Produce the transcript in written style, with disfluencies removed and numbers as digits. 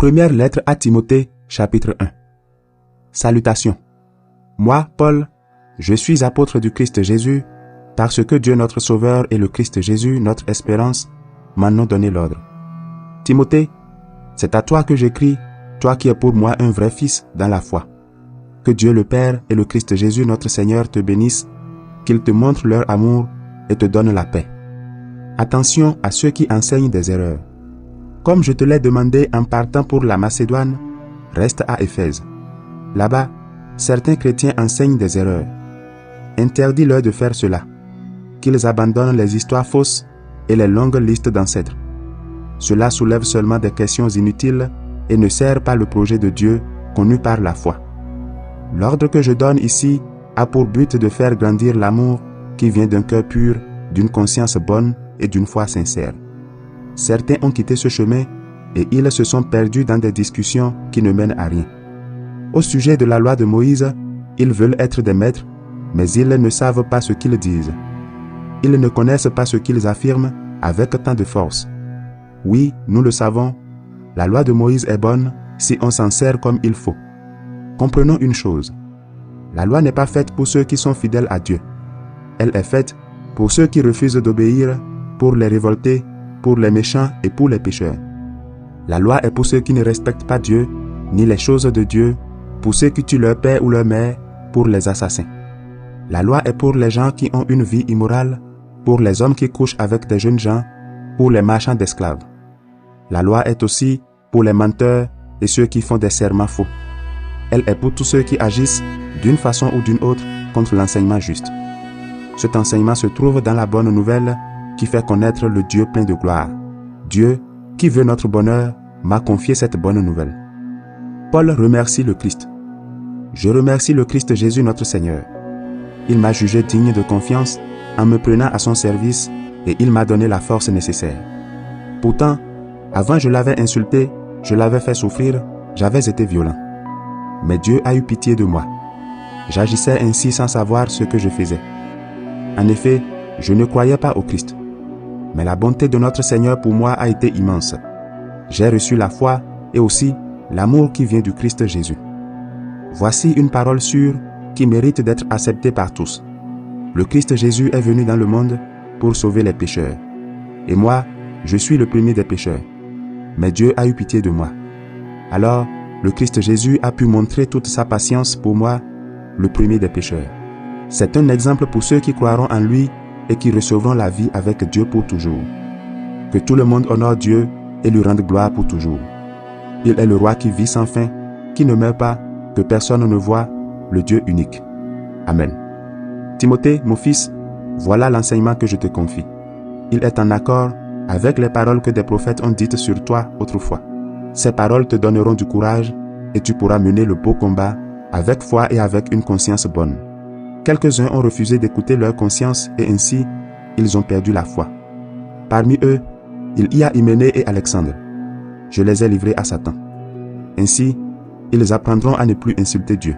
Première lettre à Timothée, chapitre 1. Salutations. Moi, Paul, je suis apôtre du Christ Jésus, parce que Dieu notre Sauveur et le Christ Jésus, notre espérance, m'en ont donné l'ordre. Timothée, c'est à toi que j'écris, toi qui es pour moi un vrai fils dans la foi. Que Dieu le Père et le Christ Jésus notre Seigneur te bénissent, qu'ils te montrent leur amour et te donnent la paix. Attention à ceux qui enseignent des erreurs. Comme je te l'ai demandé en partant pour la Macédoine, reste à Éphèse. Là-bas, certains chrétiens enseignent des erreurs. Interdis-leur de faire cela, qu'ils abandonnent les histoires fausses et les longues listes d'ancêtres. Cela soulève seulement des questions inutiles et ne sert pas le projet de Dieu connu par la foi. L'ordre que je donne ici a pour but de faire grandir l'amour qui vient d'un cœur pur, d'une conscience bonne et d'une foi sincère. Certains ont quitté ce chemin et ils se sont perdus dans des discussions qui ne mènent à rien. Au sujet de la loi de Moïse, ils veulent être des maîtres, mais ils ne savent pas ce qu'ils disent. Ils ne connaissent pas ce qu'ils affirment avec tant de force. Oui, nous le savons, la loi de Moïse est bonne si on s'en sert comme il faut. Comprenons une chose, la loi n'est pas faite pour ceux qui sont fidèles à Dieu. Elle est faite pour ceux qui refusent d'obéir, pour les révoltés, pour les méchants et pour les pécheurs. La loi est pour ceux qui ne respectent pas Dieu, ni les choses de Dieu, pour ceux qui tuent leur père ou leur mère, pour les assassins. La loi est pour les gens qui ont une vie immorale, pour les hommes qui couchent avec des jeunes gens, pour les marchands d'esclaves. La loi est aussi pour les menteurs et ceux qui font des serments faux. Elle est pour tous ceux qui agissent, d'une façon ou d'une autre, contre l'enseignement juste. Cet enseignement se trouve dans la bonne nouvelle qui fait connaître le Dieu plein de gloire. Dieu, qui veut notre bonheur, m'a confié cette bonne nouvelle. Paul remercie le Christ. Je remercie le Christ Jésus notre Seigneur. Il m'a jugé digne de confiance en me prenant à son service et il m'a donné la force nécessaire. Pourtant, avant je l'avais insulté, je l'avais fait souffrir, j'avais été violent. Mais Dieu a eu pitié de moi. J'agissais ainsi sans savoir ce que je faisais. En effet, je ne croyais pas au Christ. Mais la bonté de notre Seigneur pour moi a été immense. J'ai reçu la foi et aussi l'amour qui vient du Christ Jésus. Voici une parole sûre qui mérite d'être acceptée par tous. Le Christ Jésus est venu dans le monde pour sauver les pécheurs. Et moi, je suis le premier des pécheurs. Mais Dieu a eu pitié de moi. Alors, le Christ Jésus a pu montrer toute sa patience pour moi, le premier des pécheurs. C'est un exemple pour ceux qui croiront en lui et qui recevront la vie avec Dieu pour toujours. Que tout le monde honore Dieu et lui rende gloire pour toujours. Il est le roi qui vit sans fin, qui ne meurt pas, que personne ne voit, le Dieu unique. Amen. Timothée, mon fils, voilà l'enseignement que je te confie. Il est en accord avec les paroles que des prophètes ont dites sur toi autrefois. Ces paroles te donneront du courage et tu pourras mener le beau combat avec foi et avec une conscience bonne. Quelques-uns ont refusé d'écouter leur conscience et ainsi, ils ont perdu la foi. Parmi eux, il y a Hyménée et Alexandre. Je les ai livrés à Satan. Ainsi, ils apprendront à ne plus insulter Dieu.